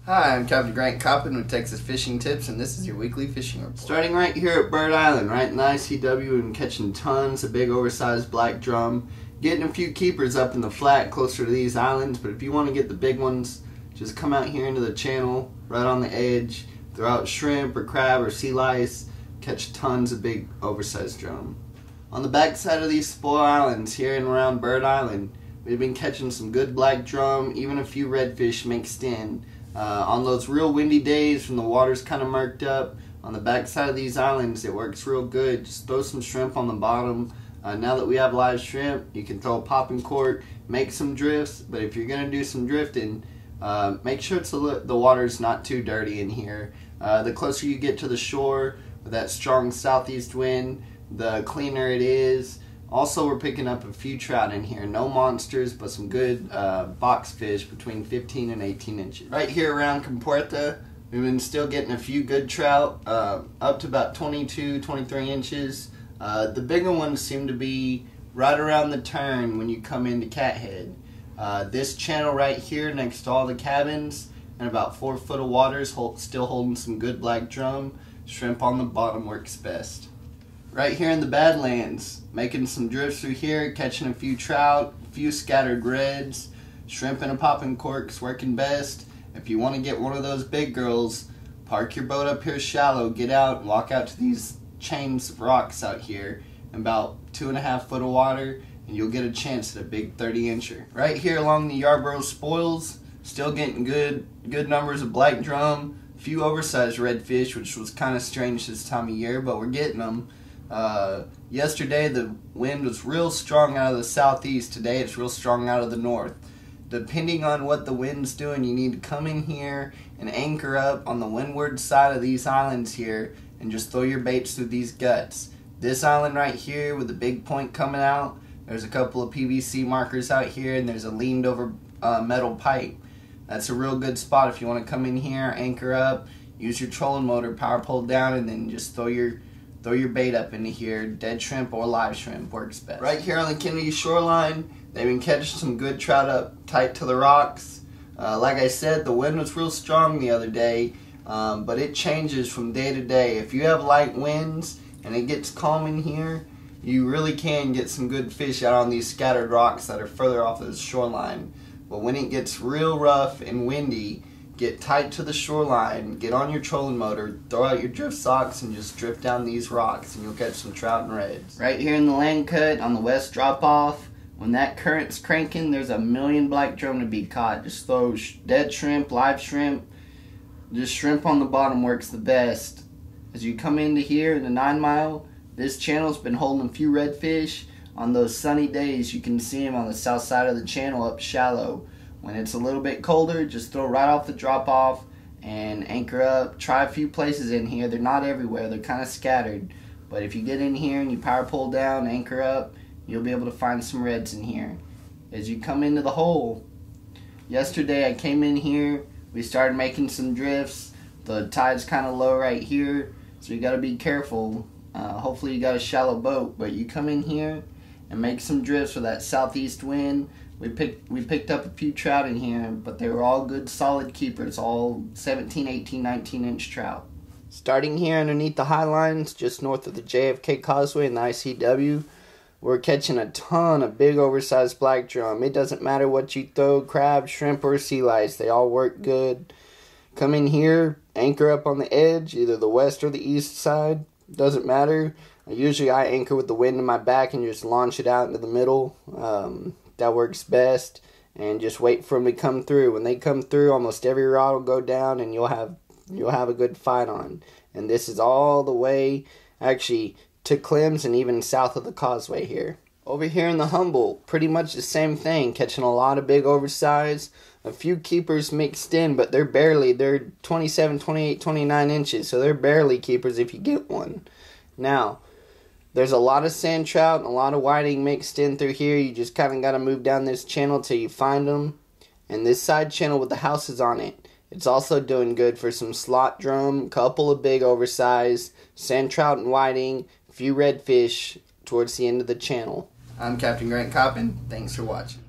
Hi, I'm Captain Grant Coppin with Texas Fishing Tips, and this is your weekly fishing report. Starting right here at Bird Island, right in the ICW, and catching tons of big oversized black drum. Getting a few keepers up in the flat closer to these islands, but if you want to get the big ones, just come out here into the channel, right on the edge, throw out shrimp or crab or sea lice, catch tons of big oversized drum. On the back side of these 4 islands here and around Bird Island, we've been catching some good black drum, even a few redfish mixed in. On those real windy days when the water's kind of murked up, on the back side of these islands it works real good. Just throw some shrimp on the bottom. Now that we have live shrimp, you can throw a popping cork, make some drifts, but if you're going to do some drifting, make sure the water's not too dirty in here. The closer you get to the shore with that strong southeast wind, the cleaner it is. Also, we're picking up a few trout in here. No monsters, but some good box fish between 15 and 18 inches. Right here around Compuerta, we've been still getting a few good trout, up to about 22, 23 inches. The bigger ones seem to be right around the turn when you come into Cathead. This channel right here next to all the cabins, and about 4 foot of water is still holding some good black drum. Shrimp on the bottom works best. Right here in the Badlands, making some drifts through here, catching a few trout, a few scattered reds, shrimp and a popping cork's working best. If you want to get one of those big girls, park your boat up here shallow, get out and walk out to these chains of rocks out here, in about 2.5 foot of water, and you'll get a chance at a big 30-incher. Right here along the Yarborough spoils, still getting good numbers of black drum, a few oversized redfish, which was kind of strange this time of year, but we're getting them. Yesterday the wind was real strong out of the southeast. Today it's real strong out of the north. Depending on what the wind's doing, you need to come in here and anchor up on the windward side of these islands here and just throw your baits through these guts. This island right here with the big point coming out, there's a couple of PVC markers out here, and there's a leaned over metal pipe. That's a real good spot if you want to come in here, anchor up, use your trolling motor, power pull down, and then just throw your bait up into here. Dead shrimp or live shrimp works best. Right here on the Kennedy shoreline, they've been catching some good trout up tight to the rocks. Like I said, the wind was real strong the other day, but it changes from day to day. If you have light winds and it gets calm in here, you really can get some good fish out on these scattered rocks that are further off of the shoreline. But when it gets real rough and windy, get tight to the shoreline, get on your trolling motor, throw out your drift socks, and just drift down these rocks, and you'll catch some trout and reds. Right here in the land cut on the west drop off, when that current's cranking, there's a million black drum to be caught. Just throw dead shrimp, live shrimp, just shrimp on the bottom works the best. As you come into here in the 9 Mile, this channel's been holding a few redfish. On those sunny days, you can see them on the south side of the channel up shallow. When it's a little bit colder, just throw right off the drop off and anchor up. Try a few places in here. They're not everywhere. They're kind of scattered. But if you get in here and you power pull down, anchor up, you'll be able to find some reds in here. As you come into the hole, yesterday I came in here, we started making some drifts. The tide's kind of low right here, so you got to be careful. Hopefully you got a shallow boat, but you come in here and make some drifts with that southeast wind. We picked up a few trout in here, but they were all good solid keepers, all 17, 18, 19-inch trout. Starting here underneath the high lines, just north of the JFK Causeway and the ICW, we're catching a ton of big oversized black drum. It doesn't matter what you throw, crab, shrimp, or sea lice, they all work good. Come in here, anchor up on the edge, either the west or the east side, doesn't matter. Usually I anchor with the wind in my back and just launch it out into the middle. That works best, and just wait for them to come through. When they come through, almost every rod will go down, and you'll have a good fight on. And this is all the way, actually, to Clem's and even south of the causeway here. Over here in the Humboldt, pretty much the same thing, catching a lot of big oversized, a few keepers mixed in, but they're 27, 28, 29 inches, so they're barely keepers if you get one. Now, there's a lot of sand trout and a lot of whiting mixed in through here. You just kind of got to move down this channel till you find them. And this side channel with the houses on it, it's also doing good for some slot drum, couple of big oversized, sand trout and whiting, a few redfish towards the end of the channel. I'm Captain Grant Coppin. Thanks for watching.